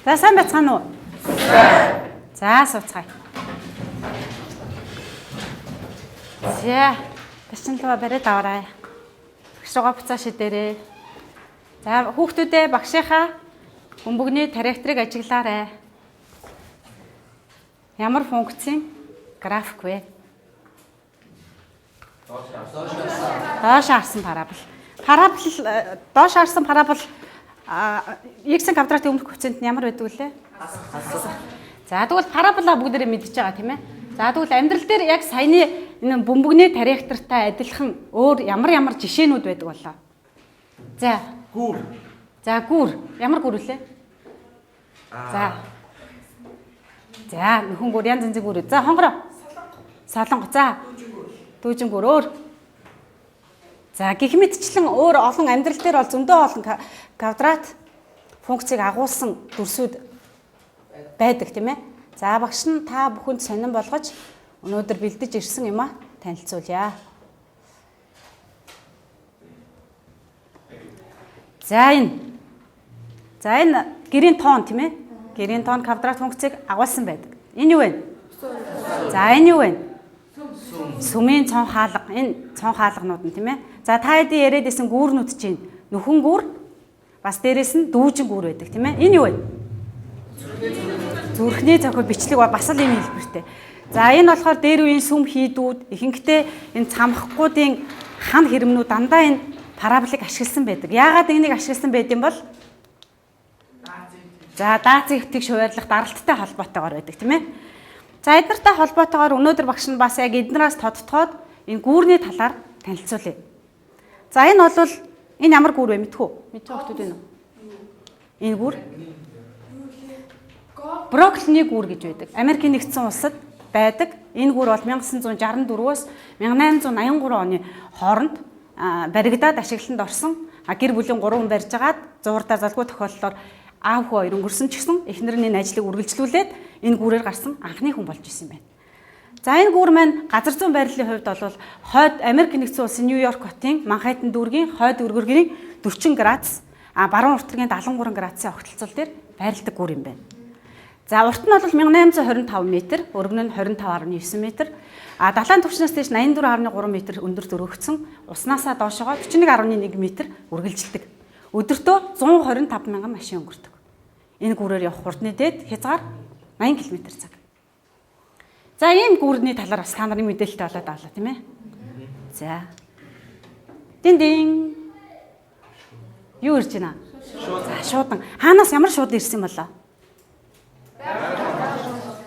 За сайн байцгаана уу? За сууцгаая. За тачин руу бариад аваарай. Багш руугаа буцаа шидээрээ. За хүүхдүүдээ багшийнхаа бөмбөгний тарихтрыг ажиглаарай. Ямар функцийн график вэ? Доош харсан парабол. Доош харсан парабол x-ийн квадратын өмнөх коэффициент нь ямар байдаг вүлээ? За тэгвэл парабола бүгдээрээ мэдчихэж байгаа тийм ээ. За тэгвэл амьдрал дээр яг саяны энэ бөмбөгний тарихтртай адилхан өөр ямар жишээнүүд байдаг болоо? За. Гүр. За гүр. Ямар гүр вүлээ? За. За нөхөн гүр янз янзын гүр. За хонгороо. Солонго. За. Дүүжин гүр өөр. За гэх мэтчлэн өөр олон амьдрал дээр бол зөндөө олон квадрат функцийг агуулсан дүрсүүд байдаг тийм ээ. За багш нь та бүхэнд сонирн болгож өнөөдөр бэлдэж ирсэн юм а танилцуулъя. За энэ гэрийн тоон тийм ээ. Гэрийн тоон квадрат функцийг агуулсан байдаг. Энэ юу вэ? За энэ юу вэ? Сүмийн цон хаалга. Энэ цон хаалганууд нь тийм ээ. За та хэдий яриад исэн гүүрнүүд чинь нөхөн гүүр бас дээрэс нь дүүжин гүүр байдаг тийм ээ. Энэ юу вэ? Зүрхний зохиол бичлэг бас л энэ хэлбэртэй. За энэ болохоор дээр үеийн сүм хийдүүд ихэнхдээ энэ цамхгуудын хан хэрэмнүүд дандаа энэ параболыг ашигласан байдаг. Яагаад энийг ашигласан байд юм бол? За даацын өвтгийг шуваарлах даралттай холбоотойгоор байдаг тийм ээ. За эднэртэй холбоотойгоор өнөөдөр багш нь бас яг эднээс тодтогоод энэ гүүрний талаар танилцуулъя. За энэ бол энэ ямар гүүр вэ мэдхүү? Мэдж байгаа хүмүүс энэ үү? Энэ гүүр Броклины гүүр гэж байдаг. Америкийн нэгдсэн улсад байдаг. Энэ гүүр бол 1964-өөс 1883 оны хооронд баригдаад ашиглалтанд орсон. Гэр бүлийн 3 хүн барьж агаад зуурдаа залгуу тохиолдлоор аав хүү хоёр өнгөрсөн ч гэсэн эхнэр нь энэ ажлыг үргэлжлүүлээд энэ гүүрээр гарсан анхны хүн болж исэн байна. За энэ гүүр маань газар зүйн байрлалын хувьд бол хойд Америк нэгдсэн улсын Нью-Йорк хотын Манхэттен дүүргийн хойд өргөргийн 40 градус, баруун уртгийн 73 градусын огтлцол дээр байрладаг гүүр юм байна. За урт нь бол 1825 м, өргөн нь 25.9 м, далайн түвшнээс дээш 84.3 м өндөр зөрөгцсөн, уснасаа доошогоо 41.1 м үргэлжилдэг. Өдөртөө 125 мянган машин өнгөрдөг. Энэ гүүрээр явах хурдны дээд хязгаар 80 км/цаг. За ийм гүүрний талаар бас та нарын мэдээлэлтэй болоод авлаа тийм ээ. За. Дин. Юу ирж байна? За шуудан. Хаанаас ямар шууд ирсэн юм болоо?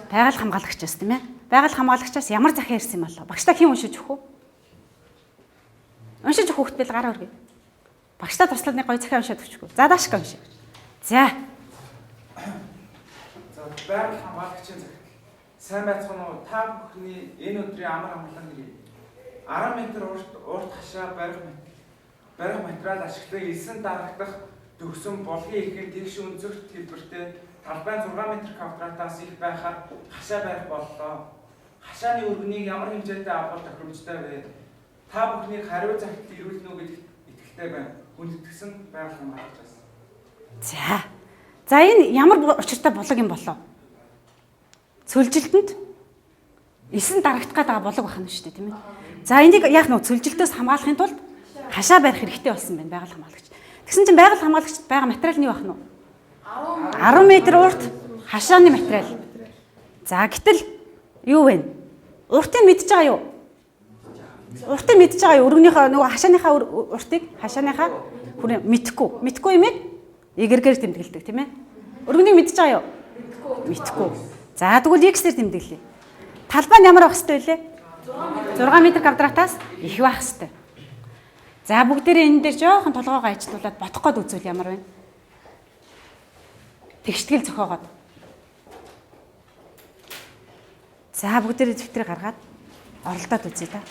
Байгаль хамгаалагчаас тийм ээ. Байгаль хамгаалагчаас ямар захиа ирсэн юм болоо? Багштай хэн уншиж өгөх үү? Уншиж өгөх хөлтөл гараа өргөе. Багштай туслаад нэг гоё захиа уншаад өгчихгүй. За даашка уншиг. За. За байгаль хамгаалагчийн захиа. Сайн байцгаана уу? Та бүхний энэ өдрийн амар амгалан нэрийг 10 м урт хашаа барих материал ашиглан элсэн дарагдах төгсөн булгийн ихээр тэгш өнцөгт хэлбэртэй талбай 6 м квадратаас их байхаар хашаа барих боллоо. Хашааны өргөнийг ямар хэмжээтэй авах тохиромжтой вэ? Та бүхнийг хариу загтал ирүүлнэ үү гэдэгт итгэлтэй байна. Хүндэтгсэн байгаль хамгаалагчаас. За энэ ямар учиртай булаг юм болоо? Цөлжилтэнд эсэн дарагдах гэдэг булаг байна шүү дээ тийм ээ. За энийг яах нь цөлжилтөөс хамгаалахын тулд хашаа барих хэрэгтэй болсон байна байгаль хамгаалагч. Тэгсэн чинь байгаль хамгаалагчд байгаа материал нь юу ах нь? 10 м урт хашааны материал. За гэтэл юу вэ? Уртыг мэдж байгаа юу? Уртыг мэдж байгаа юу? Өргөнийхөө нөгөө хашааныхаа уртыг хашааныхаа хүрээ мэдхгүй юм эгэргээр тэмдэглэдэг тийм ээ. Өргөнийг мэдж байгаа юу? Мэдхгүй. За тэгвэл x-ээр тэмдэглэе. Талбай нь ямар байх хэвтэй вэ? 6 м квадратаас их байх хэвтэй. За бүгдээрээ энэ дээр жоохон толгоогоо ажиглуулад бодох гээд үзвэл ямар вэ? Тэгштгэл зохиогоод. За бүгдээрээ дэвтрийг гаргаад оролдоод үзье та.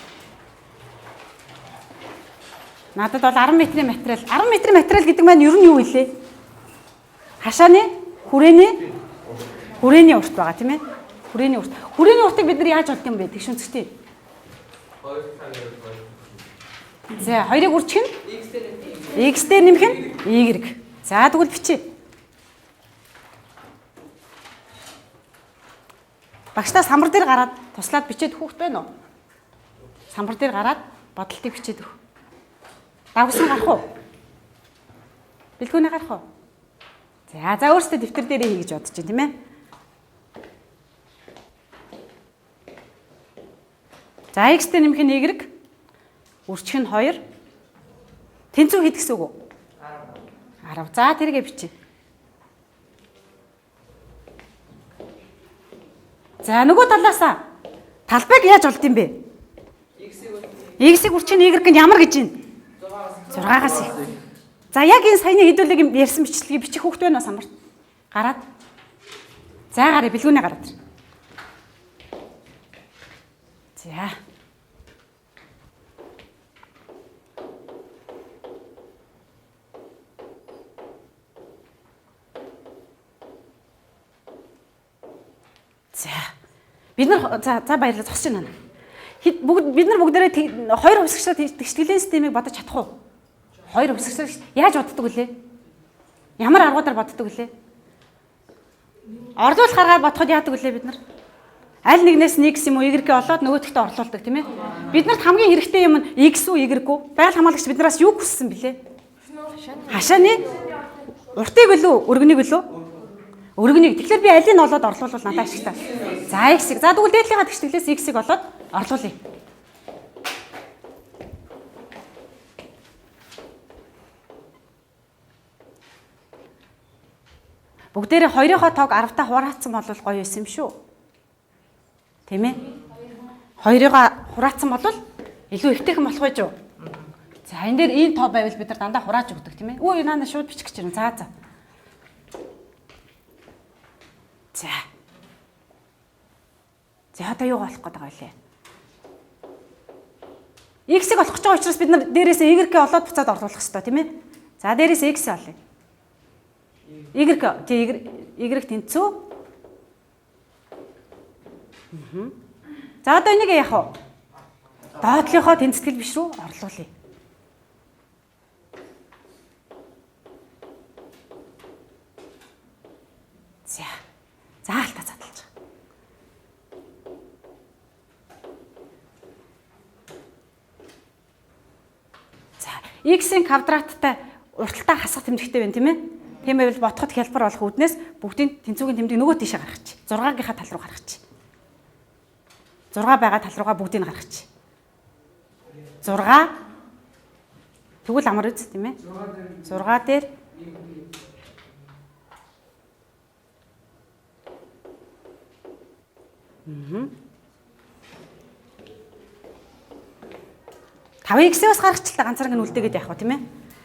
Надад бол 10 м-ийн материал. 10 м-ийн материал гэдэг маань ер нь юу вэ? Хашааны хүрээний урт байгаа тийм ээ. Хүрээний уртыг бид нар яаж олд юм бэ? Тэгш үнцгтэй. За хоёрыг үржих нь x дээр нэмэх нь y. За тэгвэл бичиж. Багштай самбар дээр гараад туслаад бичээд хүүхд байна уу? Самбар дээр гараад бодлтыг бичээд өг. Дагсан гарах уу? Бэлгүүний гарах уу? За өөрсдөө дэвтэр дээрээ хий гэж бодож байна тийм ээ. За x-тэй нэмэх нь y, үржих нь 2. Тэнцүү хэд гэсэн үг үү? 10. За тэргээ бичье. За нөгөө талаасаа талбайг яаж олд юм бэ? X-ийг үржих нь y-г нь ямар гэж юм? 6-аас их. За яг энэ саяны хэдүүлэг ярьсан бичлэгийг бичих хүүхд байна уу самбарт? Гараад. За гарыг бэлгүүнээ гараад. За. За. Бид нар за баярлалаа зогсож байна. Бид нар бүгдээрээ хоёр хувьсгчдад тэгштгэлийн системийг бодож чадах уу? Хоёр хувьсгчдад яаж боддог вүлээ? Ямар аргуудаар боддог вүлээ? Орлуулах аргаар бодоход яадаг вүлээ бид нар? Аль нэгнээс нь x юм уу y-г олоод нөгөөдөгтөө орлуулдаг тийм ээ. Биднэрт хамгийн хэрэгтэй юм нь x үү y үү? Байгаль хамгаалагч биднээс юу хүссэн бэлээ? Хашааны уртыг үлээ, өргөнийг үлээ? Өргөнийг. Тэгэхээр би алийг нь олоод орлуулвал надад ашигтай. За x-ийг. За тэгвэл дээдлийнхаа тэгштэглээс x-ийг олоод орлуулъя. Бүгдээрээ хоёрынхоо тоог 10-таа хураацсан бол гоё байсан юм шүү. Тийм ээ? Хоёрыгаа хураацсан бол илүү эвтэйхэн болох байж юу? За энэ дээр ийм тоо байвал бид нар дандаа хурааж өгдөг тийм ээ? Өө наана шууд бичих гэж байна. За. За одоо юу болох гээд байгаа вэ? X-ийг олох гэж байгаа учраас бид нар дээрээсээ Y-г олоод буцаад орлуулах хэрэгтэй тийм ээ? За дээрээсээ X олъё. Y тэнцүү. За одоо энийг яах вэ? Доотлынхоо тэнцэтгэл биш рүү орлуулъя. Заалтаа задлж байгаа. За, x-ийн квадраттай урталтаа хасах тэмдэгтэй байна тийм ээ? Тийм байвал бодоход хялбар болох үүднээс бүгдийн тэнцүүгийн тэмдэг нөгөө тийшээ гаргачих. 6-гийнхаа тал руу гаргачих. 6 байгаа тал руугаа бүгдийг нь гаргачих. 6 тэгвэл амар үз тийм ээ? 6 дээр тавыг x-ээс гаргачихлаа ганцаараа үлдээгээд явах ба тийм ээ?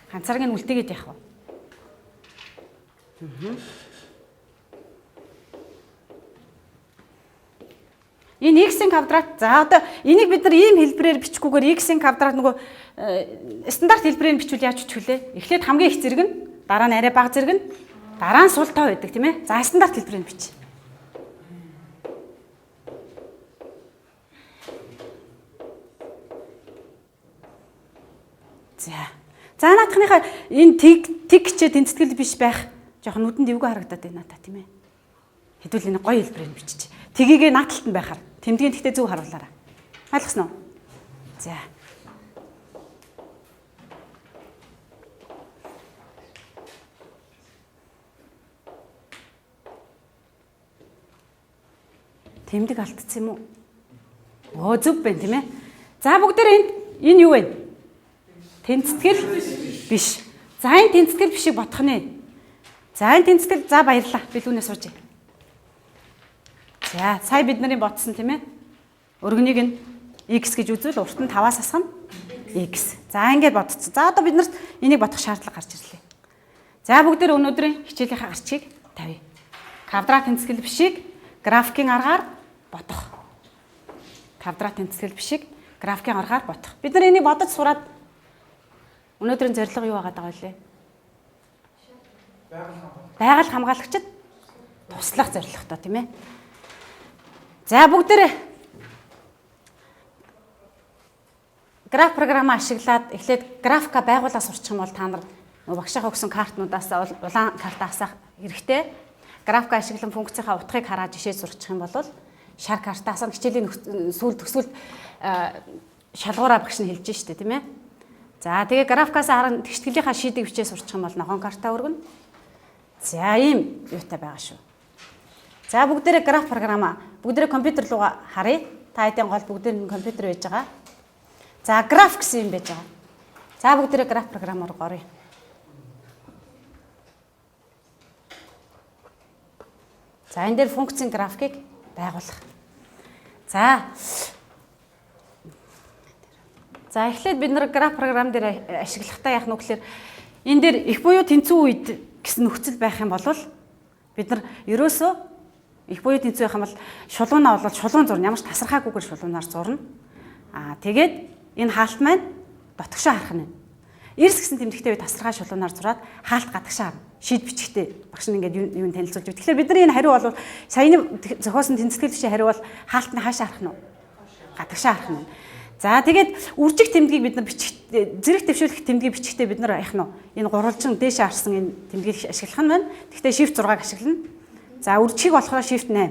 Ганцаараа үлдээгээд явах ба. Энэ x-ийн квадрат. За одоо энийг бид нар ийм хэлбэрээр бичихгүйгээр x-ийн квадрат нөгөө стандарт хэлбэрээр бичвэл яаж бичих вүлээ? Эхлээд хамгийн их зэрэг нь, дараа нь арай бага зэрэг нь, дараа нь сул тоо байдаг тийм ээ? За стандарт хэлбэрээр бич. За наадхныхаа энэ тэг чэ тэнцэтгэл биш байх жоохон нүдэнд эвгүй харагдаад байна та тийм ээ. Хэдүүл энэ гоё хэлбэрээр бичиж. Тгийгээ нааталт нь байхаар тэмдгийн тэгтээ зөв харуулаарай. Ойлгосноо? За. Тэмдэг алдсан юм уу? Оо зөв байна тийм ээ. За бүгдээр энэ юу вэ? Тэнцэтгэл биш. За энэ тэнцэтгэл бишийг бодох нэ. За энэ тэнцэтгэл за баярлаа. Бэлгүүнээ сууж. За сая бид нарын бодсон тийм ээ. Өргөнийг нь x гэж үзвэл урт нь 5-аас асах нь x. За ингэж бодцсон. За одоо бид нарт энийг бодох шаардлага гарч ирлээ. За бүгдээр өнөөдрийн хичээлийнхаа гарчийг тавья. Квадрат тэнцэтгэл бишийг графикийн аргаар бодох. Квадрат тэнцэтгэл бишийг графикийн аргаар бодох. Бид нар энийг бодож сураад өнөөдрийн зорилго юу байгаа вэ? Байгаль хамгаалагчид туслах зорилготой тийм ээ. За бүгдээрээ граф програмаа ашиглаад эхлээд графика байгуулаад сурчих юм бол та нар багшаа өгсөн картнуудаас улаан карта асах хэрэгтэй. Графика ашиглан функцийнхаа утгыг хараад жишээ сурчих юм бол шар картаас хичээлийн сүүл төсвөл шалгуураа багш нь хэлж штэ тийм ээ. За тэгээ графикаас харан тэгшгэлийнхаа шийдийг бичээ сурчих юм бол нохон карта өргөнө. За ийм юутай байгаа шүү. За бүгдээрээ граф програма бүгдээрээ компьютер руу харъя. Та хэдийн гол бүгдээр нь компьютер байж байгаа. За граф гэсэн юм байж байгаа. За бүгдээрээ граф програм руу оръё. За энэ дээр функцийн графикийг байгуулах. За эхлээд бид нар граф програм дээр ашиглахдаа яах нь вэ гэхээр энэ дээр их буюу тэнцүү үед гэсэн нөхцөл байх юм бол бид нар ерөөсөө их буюу тэнцүү байх юм бол шулуунаа бол шулуун зурна, ямар ч тасархаагүйгээр шулуунаар зурна. Тэгээд энэ хаалт маань дотгошоо харах нь. Эрс гэсэн тэмдэгтэй үед тасархаа шулуунаар зураад хаалт гадагшаа харна. Шийд бичгтээ багш нь ингээд юу танилцуулж байна. Тэгэхээр бид нар энэ хариу бол саяны зохиосон тэнцэтгэл бишээ хариу бол хаалтны хаашаа харах нь вэ? Гадагшаа харах нь. За тэгээд үржих тэмдгийг бид нар зэрэг дэвшүүлэх тэмдгийг бичгтээ бид нар яах нь вэ? Энэ гурвалжин дээшээ харсан энэ тэмдгийг ашиглах нь байна. Гэхдээ shift 6-г ашиглана. За үржихийг болохоор shift 8.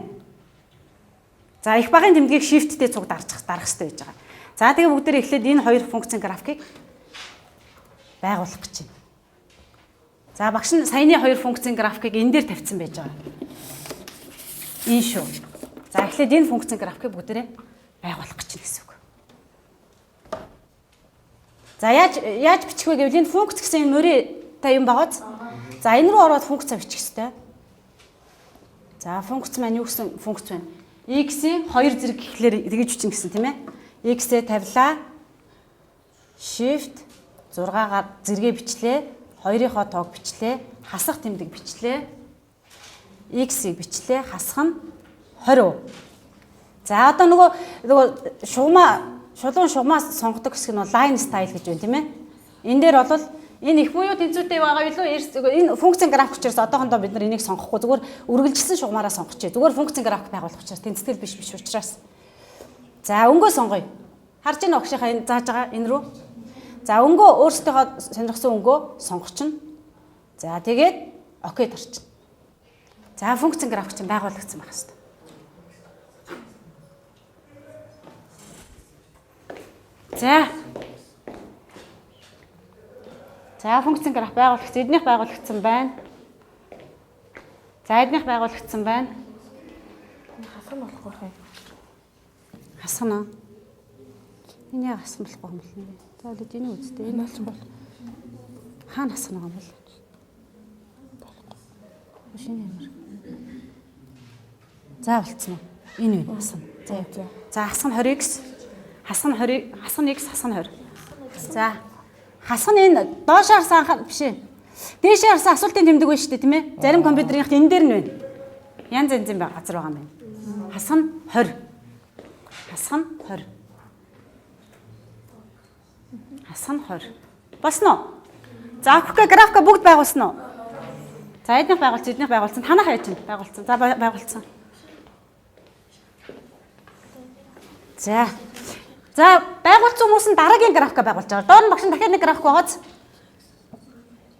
За их багын тэмдгийг shift-тэй цуг дарах хэрэгтэй байж байгаа. За тэгээд бүгдээрээ эхлээд энэ хоёр функцийн графикийг байгуулах гэж байна. За багш нь саяны хоёр функцийн графикийг энэ дээр тавьсан байж байгаа. Энэ шүү. За эхлээд энэ функцийн графикийг бүгдээрээ байгуулах гэж байна гэсэн үг. За яаж бичих вэ гэвэл энэ функц гэсэн юм мөрөтэй юм байгааз. За энэ рүү ороод функцаа бичих ёстой. За функц маань юу гэсэн функц байна? X-ийн 2 зэрэг гэхлээр тэгж бичнэ гэсэн тийм ээ. X-ээ тавилаа. Shift 6-гаар зэрэгээ бичлээ. 2-ийнхоо тоог бичлээ. Хасах тэмдэг бичлээ. X-ийг бичлээ. Хасах нь 20. За одоо нөгөө шулуун шугамаас сонгодог хэсэг нь line style гэж байна тийм ээ. Энэ дээр бол энэ их буюу тэнцвэртэй байгаа билүү? Энэ функцийн график учраас одоохондоо бид нар энийг сонгохгүй зүгээр үргэлжилсэн шугамаараа сонгочих. Зүгээр функцийн график байгуулах учраас тэнцэтгэл биш учраас. За өнгөө сонгоё. Харж байна огшийнхаа энэ зааж байгаа энэ рүү. За өнгөө өөрсдийнхөө сонирхсан өнгөө сонгочихно. За тэгээд окей тарчин. За функцийн график чинь байгуулагдсан байх хэвээр. За функцийн график байгуулагдсан. Эднийх байгуулагдсан байна. За эднийх байгуулагдсан байна. Хасах нь болохгүй хэ. Хасах нь. Энэ яа хасах болохгүй юм бэ? За үлээд энэ үстэй. Энэ ч бол хаана хасах нэг юм бол. Шинэ ямар. За болцсон уу? Энэ үү хасах. За хасах нь 20x. Хасах нь 20, хасах нь x, хасах нь 20. За хасах нь энэ доошоор санах биш ээ. Дээшээ харсан асуултын тэмдэг байна шүү дээ, тийм ээ? Зарим компьютерийнх энэ дээр нь байна. Янз янзын газар байгаа юм байна. Хасах нь 20. Хасах нь 20. Хасах нь 20. Босно уу? За акука графика бүгд байгуулсан уу? За эднийх байгуулсан. Танах яаж чинь байгуулсан. За байгуулсан. За байгуулсан хүмүүс нь дараагийн графика байгуулж байгаа. Доор нь багш дахиад нэг график байгааз.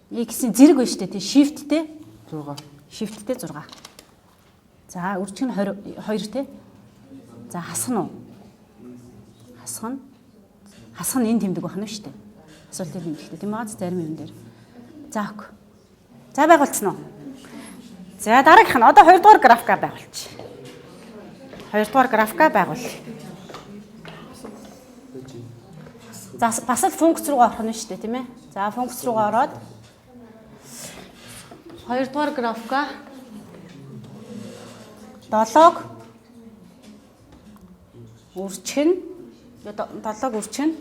X-ийн зэрэг байна шүү дээ. Shift-тэй 6. Shift-тэй 6. За үржих нь 22 тий. За хасах нь уу? Хасах нь энэ тэмдэг байна шүү дээ. Асуултын тэмдэгтэй тийм байгаа зарим юм дээр. За ок. За байгуулсан уу? За дараагийнх нь одоо 2 дугаар графика байгуулчих. 2 дугаар графика байгуул. За бас л функц руугаа орох нь шүү дээ тийм ээ. За функц руугаа ороод 2 дугаар графика 7-г үржих нь 7-г үржих нь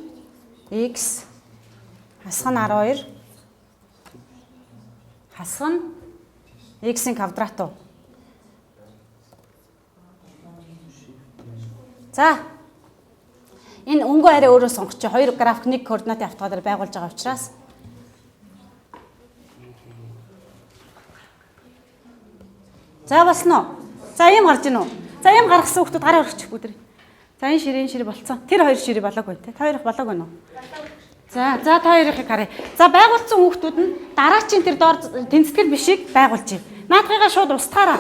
x хасах нь 12 хасах нь x-ийн квадрат уу. За энэ өнгөө арай өөрөө сонгоч. 2 график 1 координатын автоматаар байгуулж байгаа учраас за болсноо. За ийм гарч ийн үү? За ийм гаргасан хүмүүс гараа өргөчих бүгд. За энэ ширээ болцсон. Тэр 2 ширээ болоогүй те. Та хоёрыг болоогүй нөө. За та хоёрыг харъя. За байгуулсан хүмүүсүүд нь дараачийн тэр доор тэнцэтгэл бишийг байгуулж ий. Наадхыгаа шууд устгаараа.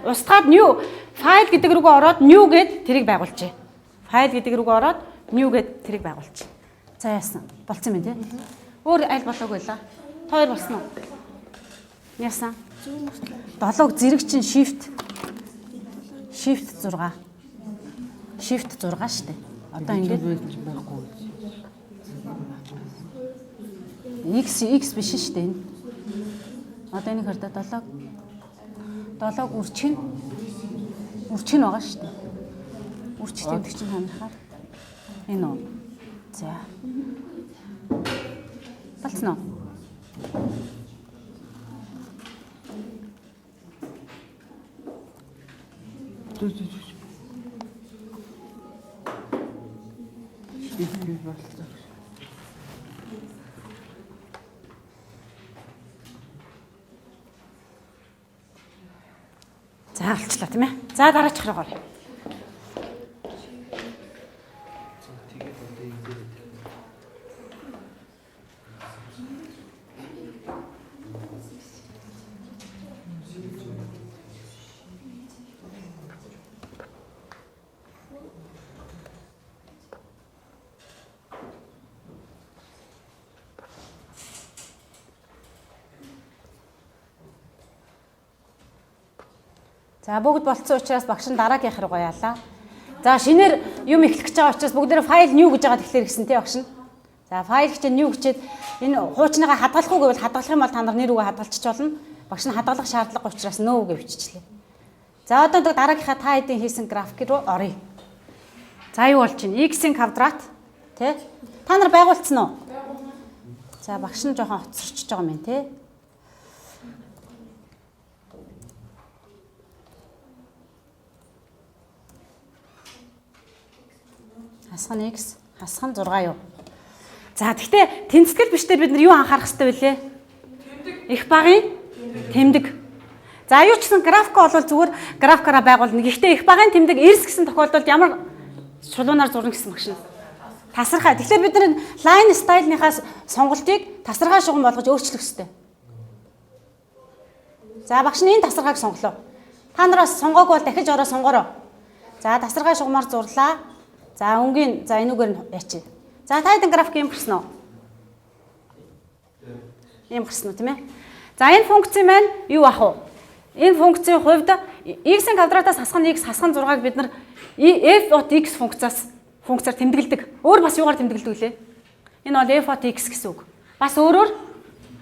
Устгаад нь юу? Файл гэдэг рүүгээ ороод new гэд тэрийг байгуулчих. Файл гэдэг рүүгээ ороод new гэд тэрийг байгуулчих. За яасан? Болцсон юм тий. Өөр аль болоогүй л. Хоёр болсон уу? Яасан? 7-г зэрэг чинь shift 6. Shift 6 шүү дээ. Одоо ингэж байхгүй. X биш шүү дээ. Одоо энийг хардаа 7-г үрчин байгаа шүү дээ. Үрчтэй гэдэг чинь ханахаар энэ үү. За. Болцсон уу? За болчлаа тийм ээ. За дараачих руу оръё. За бүгд болцсон учраас багш нь дараагийн руу яалаа. За шинээр юм эхлэх гэж байгаа учраас бүгдээрээ файл new гэж байгаа тэгэхээр гисэн тий багш нь. За файл гэж new гэчихэд энэ хуучныгаа хадгалах уу гэвэл хадгалах юм бол та нар нэр үгээ хадгалчих болно. Багш нь хадгалах шаардлага учраас no гэж биччихлээ. За одоо дараагийнхаа та хэдийн хийсэн график руу оръё. За юу болж байна? X-ийн квадрат тий? Та нар байгуулсан уу? За багш нь жоохон хоцорчж байгаа юм тий. Хасган X, хасган 6 юу. За тэгтээ тэнцэтгэл бичдээр бид нар юу анхаарах хэрэгтэй вэ? Их багын тэмдэг. За юу ч гэсэн график бол зүгээр графикаараа байгуулна. Гэхдээ их багын тэмдэг эрс гэсэн тохиолдолд ямар шулуунаар зурна гэсэн багш нь. Тасархай. Тэгэхээр бид нар line style-ныхаа сонголтыг тасархай шугам болгож өөрчлөх хэрэгтэй. За багш нь энэ тасархайг сонголоо. Та нараас сонгоогүй бол дахиж ороо сонгороо. За тасархай шугамаар зурлаа. За өнгийн за энүүгээр нь яачи. За та хэдэн график юм гарсан уу? Ийм гарсан уу тийм ээ? За энэ функцийн маань юу ах вэ? Энэ функцийн хувьд x-ийн квадратаас хасган x хасган 6-ыг бид нар f от x функцаар тэмдэглэдэг. Өөр бас юугаар тэмдэглэдэг лээ? Энэ бол f от x гэсэн үг. Бас өөрөөр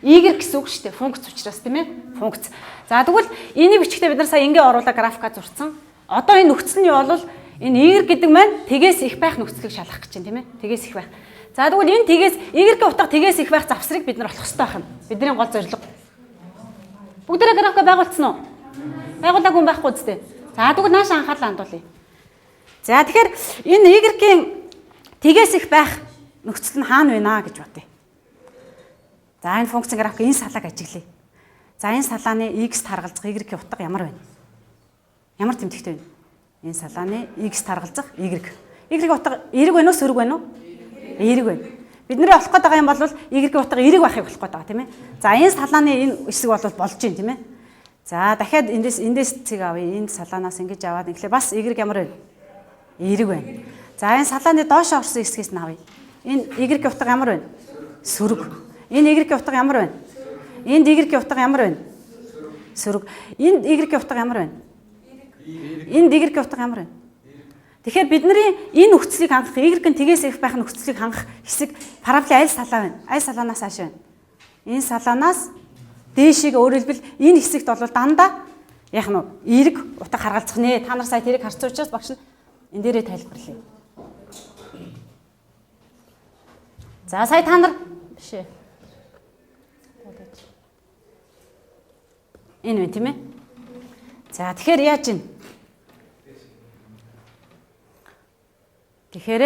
y гэсэн үг шүү дээ. Функц учраас тийм ээ? Функц. За тэгвэл энийг бичихдээ бид нар сая ингээ оруулаа графикаа зурцсан. Одоо энэ нөхцөл нь юу бол энэ y гэдэг маань тгээс их байх нөхцөлийг шалгах гэж байна тийм ээ. Тгээс их байх. За тэгвэл энэ тгээс y-ийн утга тгээс их байх завсрыг бид нар олох хэрэгтэй байх юм. Бидний гол зорилго. Бүгдээрээ графика байгуулсан уу? Байгуулаагүй юм байхгүй үстэй. За тэгвэл нааш анхаарлаа хандуулъя. За тэгэхээр энэ y-ийн тгээс их байх нөхцөл нь хаана байна гэж бодъё. За энэ функцийн график энэ салааг ажиглая. За энэ салааны x таргалзах y-ийн утга ямар байна? Ямар тэмдэгтэй байна? Энэ салааны x таргалзах y. Y-ийн утга эрэг байна уу, сөрөг байна уу? Эрэг байна. Бид нэр олох гээд байгаа юм бол y-ийн утга эрэг байхыг олох гээд байгаа тийм ээ. За энэ салааны энэ хэсэг бол болж байна тийм ээ. За дахиад эндээс цэг авъя. Энэ салаанаас ингэж аваад ингээл бас y ямар байна? Эрэг байна. За энэ салааны доош орсон хэсгээс нь авъя. Энэ y-ийн утга ямар байна? Сөрөг. Энэ y-ийн утга ямар байна? Энд y-ийн утга ямар байна? Сөрөг. Энд y-ийн утга ямар байна? Энд y-ийн утга ямар байна? Тэгэхээр бидний энэ нөхцөлийг хангах, y-ийн тгээс их байх нөхцөлийг хангах хэсэг параболын аль салаа байна? Аль салаанаас хааш байна? Энэ салаанаас дээшийг өөрөөр хэлбэл энэ хэсэгт бол дандаа яах нь y утга харгалзах нэ. Та нар сая тэрийг харсан учраас багш нь энэ дээрээ тайлбарлая. За сая та нар биш ээ. Энэ вэ тийм ээ? За тэгэхээр яаж ийн? Тэгэхээр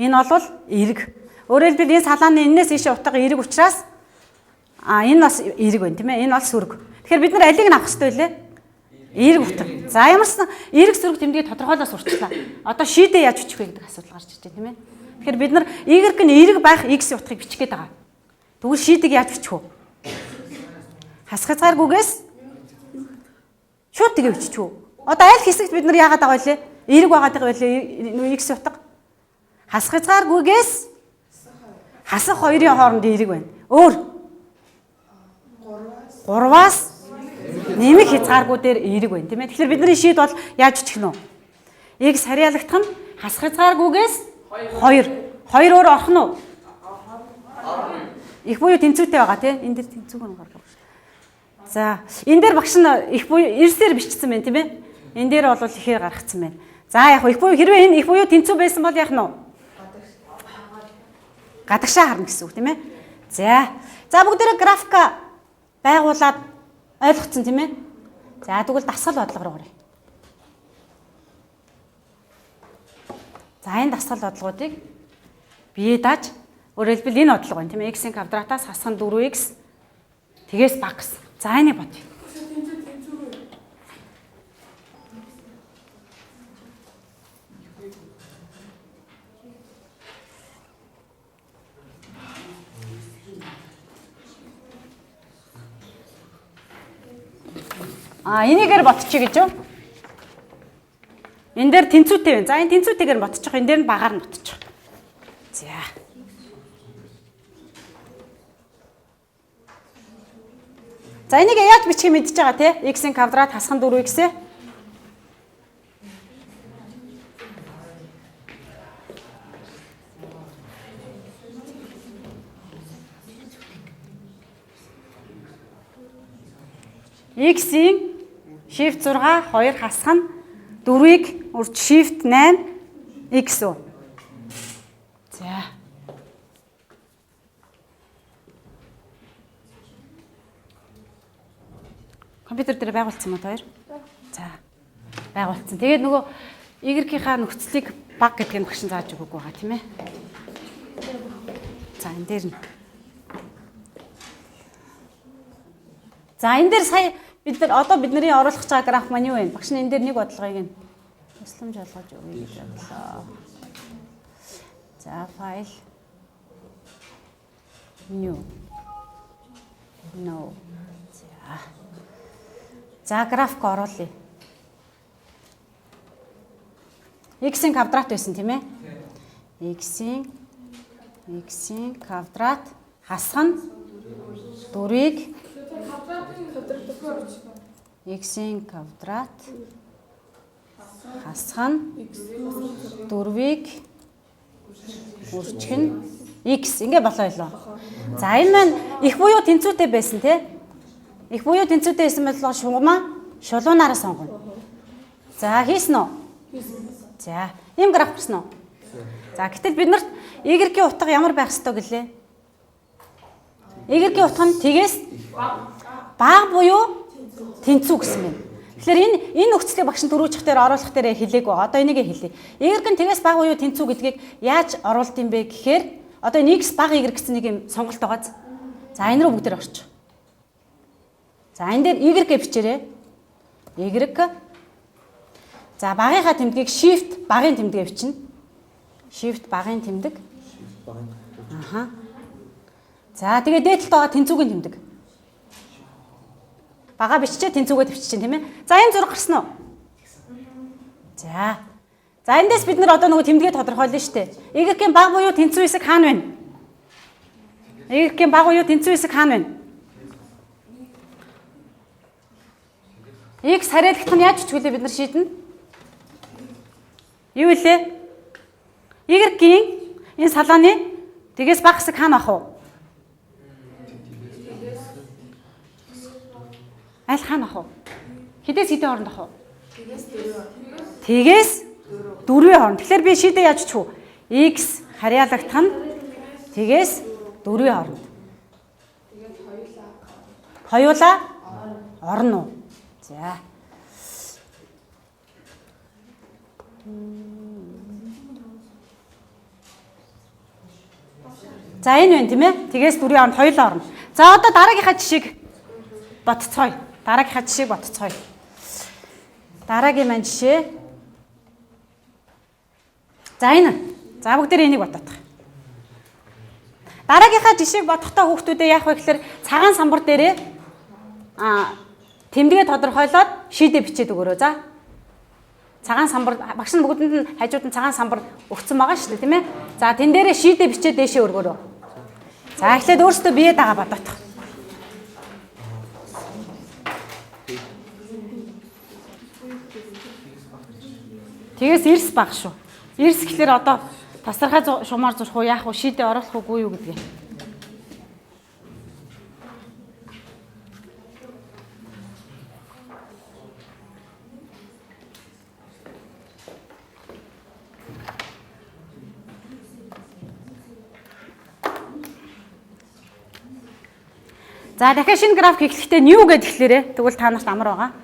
энэ бол эрэг. Өөрөөр хэлбэл энэ салааны энээс ийшээ утга эрэг учраас энэ бас эрэг байна тийм ээ. Энэ бол сөрөг. Тэгэхээр бид нар алийг нь авах хэрэгтэй байлээ? Эрэг утга. За ямарсан эрэг сөрөг тэмдгийг тодорхойлоо сурчлаа. Одоо шийдээ яаж бичих вэ гэдэг асуудал гарч ирж байна тийм ээ. Тэгэхээр бид нар y нь эрэг байх x-ийн утгыг бичих гээд байгаа. Тэгвэл шийдэг яаж бичих вэ? Хасах хязгааргүйгээс шууд тэгээ бичих үү? Одоо аль хэсэгт бид нар яагаад байгаа вэ? Эерэг байгаад байгаа вэ? X утга. Хасах хязгааргүйгээс хасах хоёрын хооронд эерэг байна. Өөр 3-аас нэмэх хязгааргүйдээр эерэг байна, тийм ээ. Тэгэхээр бидний шийд бол яаж бичих нь вэ? X харьяалагдах нь хасах хязгааргүйгээс 2. 2 өөр орох нь уу? Их буюу тэнцвэртэй байгаа тийм. Энэ дээр тэнцвэг нь гаргав. За, энэ дээр багш нь их буюу эрсээр бичсэн байна, тийм ээ. Энэ дээр бол ихээр гаргацсан байна. За, яг их буюу хэрвээ энэ их буюу тэнцвэр байсан бол яах нь вэ? Гадагшаа харна гэсэн үг, тийм ээ. За бүгдээрээ графика байгуулад ойлгоцсон, тийм ээ. За, тэгвэл дасгал бодлого руу оръё. За, энэ дасгал бодлогоодыг бие дааж өөрөөр хэлбэл энэ бодлого байна, тийм ээ. X-ийн квадратаас хасах нь 4x тэгээс баг гэсэн. За, энийг бодъё. Энийгээр ботчих гэж юу? Энэ дээр тэнцвүүтэй байна. За, энэ тэнцвүүтэйгээр ботчих. Энэ дээр нь багаар нь ботчих. За. За, энийг яаж бичих мэдчихэж байгаа те? X-ийн квадрат хасах нь 4x-ээ. X-ийн shift 6 2 хасах нь 4-ийг урд shift 8 x үү. За. Компьютер дээр байгуулсан юм уу хоёр? За. Байгуулсан. Тэгээд нөгөө Y-ийнхаа нөхцөлийг баг гэдэг нь багш зааж өгөөг байгаа тийм ээ. За, энэ дээр нь. За, энэ дээр сая одоо бидний оруулах гэж байгаа граф маань юу вэ? Багш нь энэ дээр нэг бодлогыг нь тусламж олгож өгье гэж бодлоо. За, файл new. No. За, график оруулъя. X-ийн квадрат байсан тийм ээ? X-ийн квадрат хасах нь 4-ийг X-ийн квадрат хасах нь 4-ийг үржих нь x ингэ болоо илүү. За, энэ маань их буюу тэнцвүүтэй байсан тий? Их буюу тэнцвүүтэй байсан бол шулуунаараа сонгоно. За, хийсэн үү? За, ийм граф гарсан уу? За, гэтэл бид нарт Y-ийн утга ямар байх ёстой гэлээ? Y-ийн утга нь тэгээс бага буюу тэнцүү гэсэн юм. Тэгэхээр энэ нөхцөлийг багш нь дөрөвжих дээр оруулах дээр хэлээг байгаа. Одоо энийг хэлье. Y-ийн тэгээс бага буюу тэнцүү гэдгийг яаж оруулт юм бэ гэхээр одоо энэ x бага Y гэсэн нэг юм сонголт байгааз. За, энэ рүү бүгдээр орчих. За, энэ дээр Y бичээрэй. Y. За, багынхаа тэмдгийг shift багын тэмдэгэ бичнэ. Shift багын тэмдэг. Аха. За, тэгээ дээдлэлт байгаа тэнцүүгийн тэмдэг. Бага биччихээ тэнцүүгээ төвччихин тийм ээ. За, энэ зураг гарсан уу? За. За, эндээс бид нар одоо нөгөө тэмдгээ тодорхойлно шүү дээ. Y-ийн бага буюу тэнцүү хэсэг хаана байна? Y-ийн бага буюу тэнцүү хэсэг хаана байна? X харьяалагдах нь яаж бичгүүлээ бид нар шийднэ? Юу вэ? Y-ийн энэ салааны тэгээс бага хэсэг хаана ах вэ? Аль хаана ах вэ? Хэдээс хэдийн хооронд ах вэ? Тэгээс 4-ийн хооронд. Тэгэхээр би шийдээ яаж бичих вэ? X харьяалагдах нь тэгээс 4-ийн хооронд. Хоёулаа орно уу? За. За, энэ байна тийм ээ? Тэгээс 4-ийн хооронд хоёулаа орно. За, одоо дараагийнхаа жишээг ботцгоё. Дараагийнхаа жишээг ботцгоё. Дараагийн маань жишээ. За, энэ. За, бүгдээр энийг бодоодох. Дараагийнхаа жишээг бодохдоо хүүхдүүдээ яах вэ гэхээр цагаан самбар дээрээ тэмдэгэ тодорхойлоод шийдэ бичээд өгөөрэй. За. Цагаан самбар багш нь бүгдэнд нь хажууд нь цагаан самбар өгсөн байгаа шүү дээ, тийм ээ. За тэн дээрээ шийдэ бичээд дээшээ өргөөрөө. За эхлээд өөрсдөө бие дагаа бодоох. Тэгээс эрс баг шүү. Эрс гэхэлэр одоо тасархай шумаар зурх уу, яах вэ, шийдэ оруулах уугүй юу гэдгийг. За дахиад шинэ график эхлэхдээ new гэж эхлээрээ. Тэгвэл та нарт амар байгаа.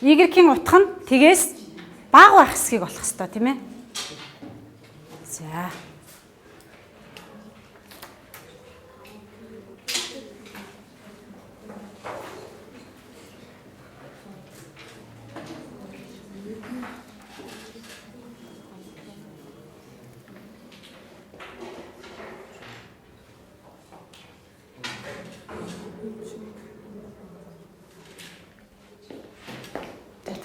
Y-ийн утга нь тэгээс бага байх хэсгийг болох хэвээр тийм ээ. За.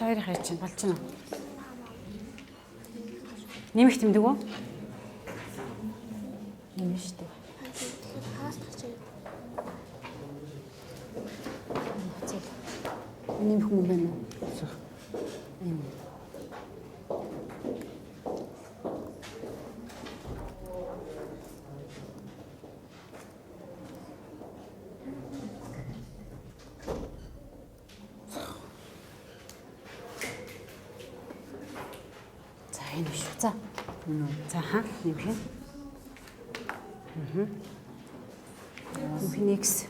Хоёрын хайр чинь болж байна уу? Нэмэх тэмдэг үү? Нэмэх шүү дээ. Нэмэх юм байна уу? Энэ биш үү? За. За хаа нэмэх юм. Нэмэх X.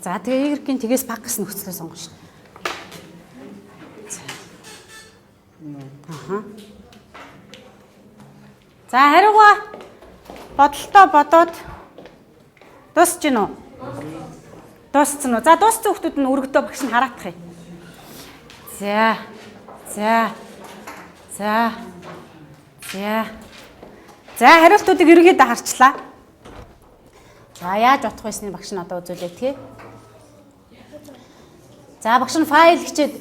За тэгээ Y-ийн тэгээс баг гэсэн нөхцөлөө сонгоно шүү дээ. Аха. За хариугаа бодолтой бодоод дуусч гин үү? Дууссан уу? За дууссан хүмүүс нь өргөдөө багш нь хараадах юм. За. За хариултуудыг ерөнхийдөө харчлаа. За яаж бодох вэ? Багш нь одоо үзүүлээ тгий. За багш нь файл хичээд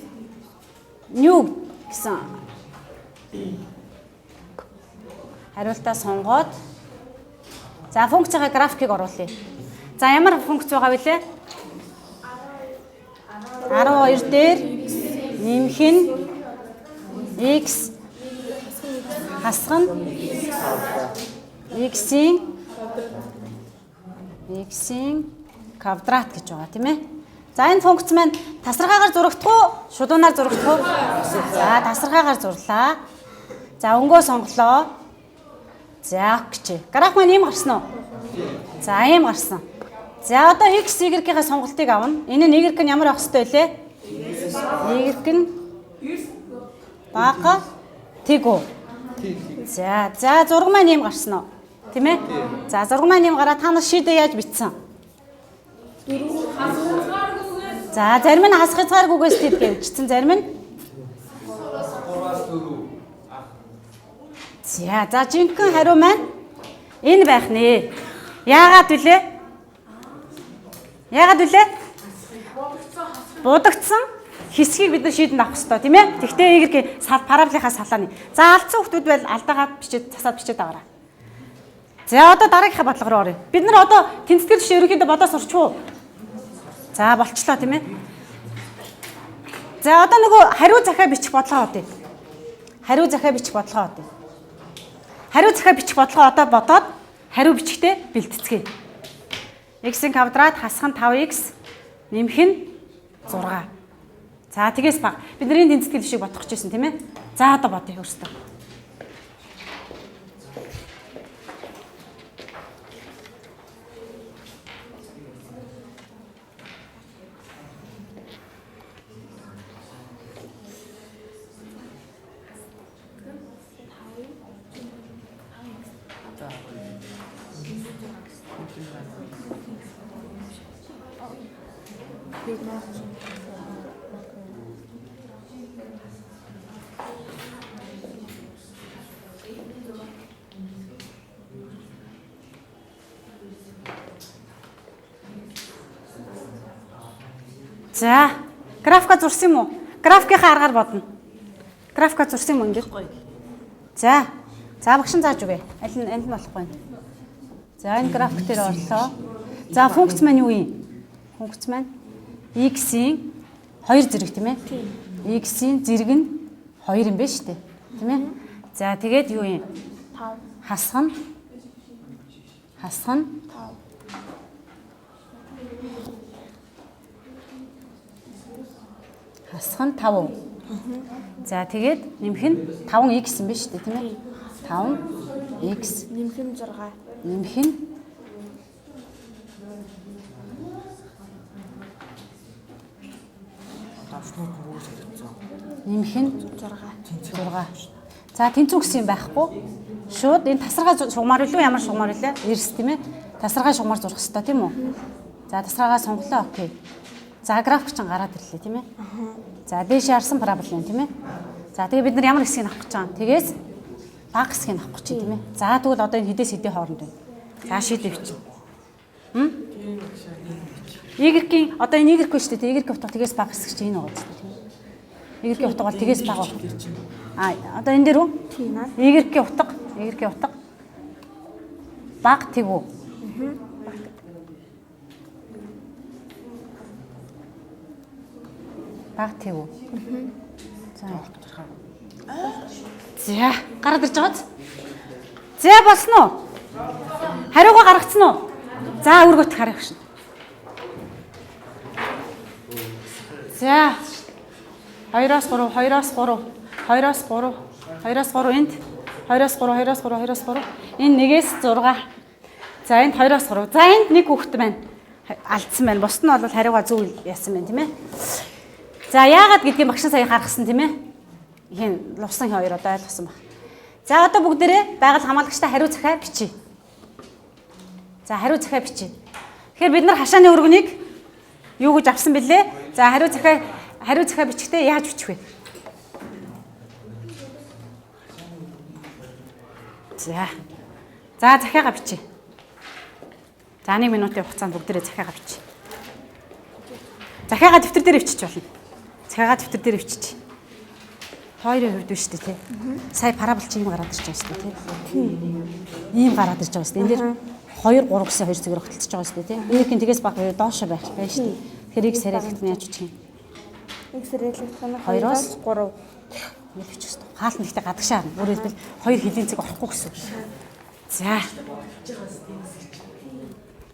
new гэсэн хариултаа сонгоод за функцийн графикийг оруулъя. За ямар функц байгаа вэ? 12 дээр нэмэх нь x хасах нь x-ийн квадрат гэж байгаа тийм ээ. За энэ функц маань тасархаагаар зурагдах уу, шудуунаар зурагдах уу? За тасархаагаар зурлаа. За өнгөө сонголоо. За гэж. График маань ийм гарсан уу? За ийм гарсан. За одоо x y-ийн сонголтыг авна. Энэ нь y нь ямар байх хэвтэй вэ? Y нь бага тэг үү? За зураг маань ийм гарсан уу? Тийм ээ? За зураг маань юм гараа та нар шийдэ яаж бичсэн? За зарим нь хасах хязгааргүйгээс тэд гэвчсэн, зарим нь за жинхэнэ хариу маань энэ байх нэ. Яагаад вүлээ? Будагдсан хэсгийг бид нар шийдэнд авах хэрэгтэй тийм ээ? Тэгтээ Y параболынхаа салааны. За алдсан хүмүүс байл алдаагаа бичээд засаад бичээд аваарай. За одоо дараагийнхаа бодлого руу оръё. Бид нар одоо тэнцэтгэл жишээ ерөнхийдөө бодоо сурч уу? За болчлоо тийм ээ. За одоо нөгөө хариу захиа бичих бодлого авъя. Хариу захиа бичих бодлого одоо бодоод хариу бичихтэй бэлтцгээе. X-ийн квадрат хасах нь 5x нэмэх нь 6. За тэгээс баг. Бид нар энэ тэнцэтгэл жишээг бодох гэж байсан тийм ээ. За одоо бодъё өөрсдөө. За, графика зурсан юм уу? Графикийнхаа аргаар бодно. Графика зурсан юм уу ингэж? За. За багшин зааж үгүй. Аль нь болохгүй. За энэ график дээр орлоо. За функц маань юу юм? Функц маань x-ийн 2 зэрэг тийм ээ? X-ийн зэрэг нь 2 юм байна шүү дээ. Тийм ээ? За тэгээд юу юм? 5. Хасах нь 5. Хасах нь 5. За тэгээд нэмэх нь 5x юм байна шүү дээ тийм ээ? 5x Нэмэх нь 6. нэмэх нь нэмэх нь 6. За тэнцүү гэсэн юм байхгүй. Шууд энэ тасаргаа шугамар илүү ямар шугамар вэ? Эрс тийм ээ? Тасаргаа шугамар зурх хэрэгтэй тийм үү? За тасаргаа сонголоо окей. За график чинь гараад ирлээ тийм ээ? За дээш харсан парабол юм тийм ээ? За тэгээ бид нар ямар хэсгийг авах гэж байгаа юм? Тэгээс баг хэсгийг авах гэж тийм ээ? За тэгвэл одоо энэ хэдээс хэдийн хооронд байна? За шийдвэр чинь. Y-ийн одоо энэ Y шүү дээ. Y утга тэгээс баг хэсэг чинь энэ байгаа шүү дээ. Y утга бол тэгээс баг байна. Одоо энэ дээр үү? Тийм аа. Y утга баг тэгв үү? Баг тэгв үү? За гараад ирж байгааз. За болсон уу? Хариугаа гаргацсан уу? За өргөт харах шин. За 2-оос 3, 2-оос 3, 2-оос 3, 2-оос 3 энд 2-оос 3, 2-оос 3, 2-оос 3. Энэ 1-ээс 6. За энд 2-оос 3. За энд нэг хүүхэд байна. Алдсан байна. Бусд нь бол хариугаа зөв яасан байна тийм ээ. За яагаад гэдгийг багш сая гаргасан тийм ээ. Хин лувсан хоёр одоо ойлгосон баг. За одоо бүгдээрээ байгаль хамгаалагчтай хариу захиа бичиж. За хариу захиа бичиж. Тэгэхээр бид нар хашааны өргөнийг юу гэж авсан бэлээ? За хариу захиа бичихдээ яаж бичих вэ? За захиагаа бичиж. За 1 минутын хугацаанд бүгдээрээ захиагаа бичиж. Захиагаа дэвтэр дээр өвчиж болно. Захиагаа дэвтэр дээр өвчиж. Хоёрын хувьд биш үү те. Сая парабол чи ийм гараад ирж байгаа шүү дээ те. Ийм гараад ирж байгаа шүү дээ. Энэ дээр 2 3 гэсэн 2 цэгээр хөтөлж байгаа шүү дээ те. Энийг тэгээс баг доошо байх байна шүү дээ. Тэгэхээр X сарайлгах нь яаж бичих юм? X сарайлгах нь 2-оос 3. Нэг бичих шүү дээ. Хаалт нэгтэй гадагшаа. Өөрөөр хэлбэл 2 хэлийн цэг орохгүй гэсэн. За.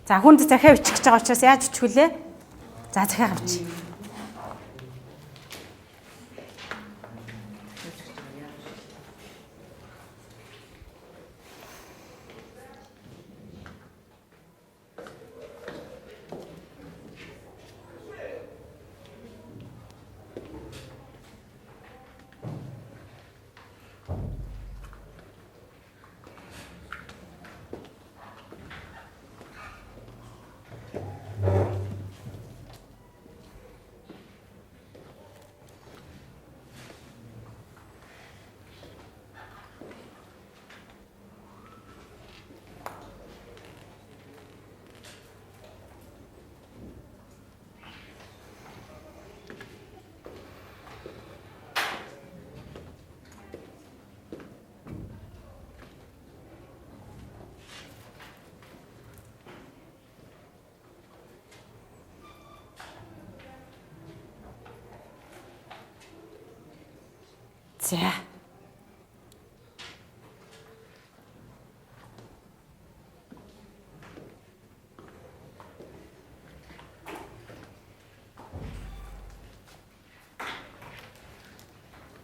За хүнд захиа бичих гэж байгаа учраас яаж бичих вүлээ? За захиагаа бичих. За.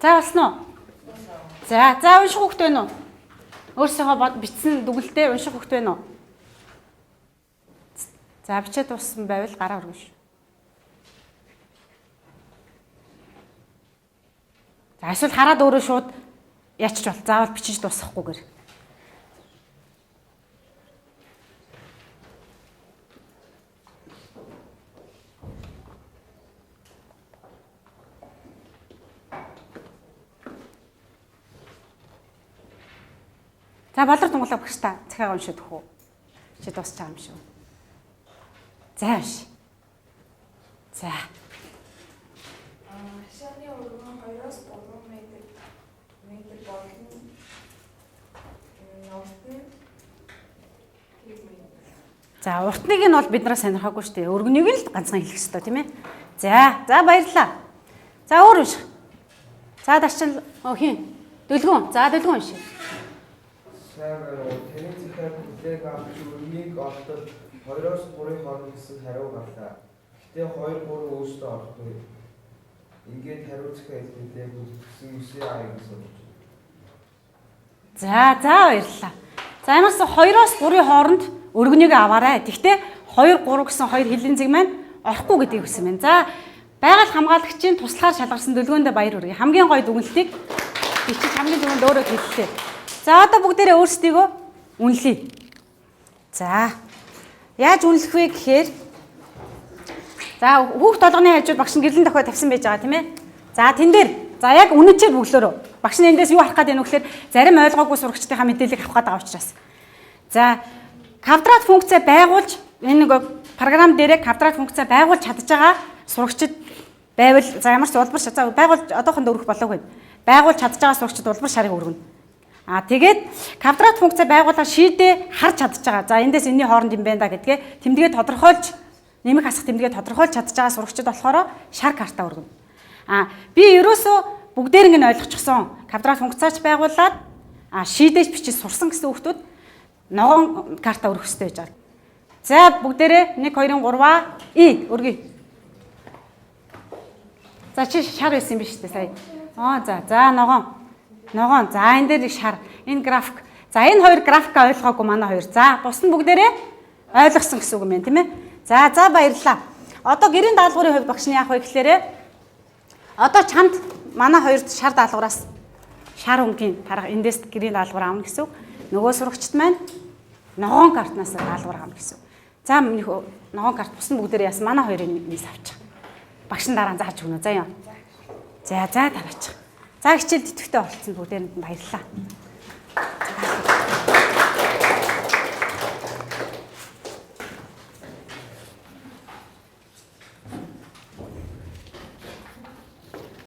За болсон уу? За унших хөхт байна уу? Өөрсдөө бичсэн дүгэлтэй унших хөхт байна уу? За бичээд дууссан байвал гараа өргөш. За эсвэл хараад өөрөө шууд ячиж бол. Заавал бичиж дуусгахгүйгээр. За болор тунгалаг багш та захиагаа уншаад өгөх үү? Чи дуусч байгаа юм шүү. За биш. За. Хашааны өргөн 2-3 метр болно. За уртныг нь бол бид нараа сонирхоогүй шүү дээ. Өргөнийг л ганцхан хэлэх хэрэгтэй тийм ээ. За баярлалаа. За өөр унших. За дарчин хин Дөлгөн. За Дөлгөн уншия. Сайн тэрийн захиад бүлээг авч өргөнийг олдол 2-3 хооронд гэсэн хариу гарлаа. Гэтэ 2-3 өөртөө орохгүй. Ингээд хариуцах хэлбэрээ бүтсэн үсээ аяг гэсэн. За баярлалаа. За ямарс 2-3 хооронд өргөнийг аваарай. Тэгтээ 2-3 гэсэн хоёр хэлний зэг маань орохгүй гэдгийг хүсэн байна. За байгаль хамгаалагчийн туслахаар шалгарсан Дөлгөөндөө баяр хүргэе. Хамгийн гоё дүгнэлтийг бичиж хамгийн түрүүнд өөрөө хэллээ. За одоо бүгдээрээ өөрсдийгөө үнэлье. За яаж үнэлэх вэ гэхээр за хүүхд толгоны хажууд багш нь гэрлэн дохио тавьсан байж байгаа тийм ээ. За тэн дээр за яг үнэчээр бүглөөрөө. Багш нь эндээс юу харах гээд байна вэ гэхээр зарим ойлгоогүй сурагчдынхаа мэдээллийг авах гээд байгаа учраас. За квадрат функцээ байгуулж энэ нэг програм дээр квадрат функцээ байгуулж чадж байгаа сурагчид байвал за ямар ч улбар за байгуулж одоохондоо өргөх болоогүй. Байгуулж чадж байгаа сурагчид улбар шарыг өргөнө. Тэгээд квадрат функцээ байгуулаад шийдээ харж чадж байгаа. За эндээс энэний хооронд юм байна да гэдгээ тэмдэгэ тодорхойлж нэмэх хасах тэмдэгэ тодорхойлж чадж байгаа сурагчид болохоор шар карта өргөнө. Би ерөөсөө бүгдээрийг нь ойлгочихсон. Квадрат функцаач байгуулад шийдэж бичиж сурсан гэсэн хүүхдүүд ногоон карта өргөх хэрэгтэй байж байгаа. За бүгдээрээ 1 2 3 өргөе. За чи шар байсан юм биш үү сая? За ногоон. За энэ дээр нэг шар. Энэ график. За энэ хоёр графика ойлгоогүй манай хоёр. За бус нь бүгдээрээ ойлгосон гэсэн үг юм байна тийм ээ. За баярлалаа. Одоо гэрийн даалгаврын хувьд багш нь яах вэ гэхээр одоо чамд манай хоёрт шар даалгавраас шар өнгийн харах эндээс гэрийн даалгавар авна гэсэн үг. Нөгөө сурагчд маань ногоон картнаас даалгавар авна гэсэн үг. За ногоон карт бус нь бүгдээрээ яасан манай хоёрын нээс авчих. Багш нь дараа зааж өгнө. За юу. За таваачих. За хичээл тэтгэвтэй болцсон бүгдээрэнд баярлалаа.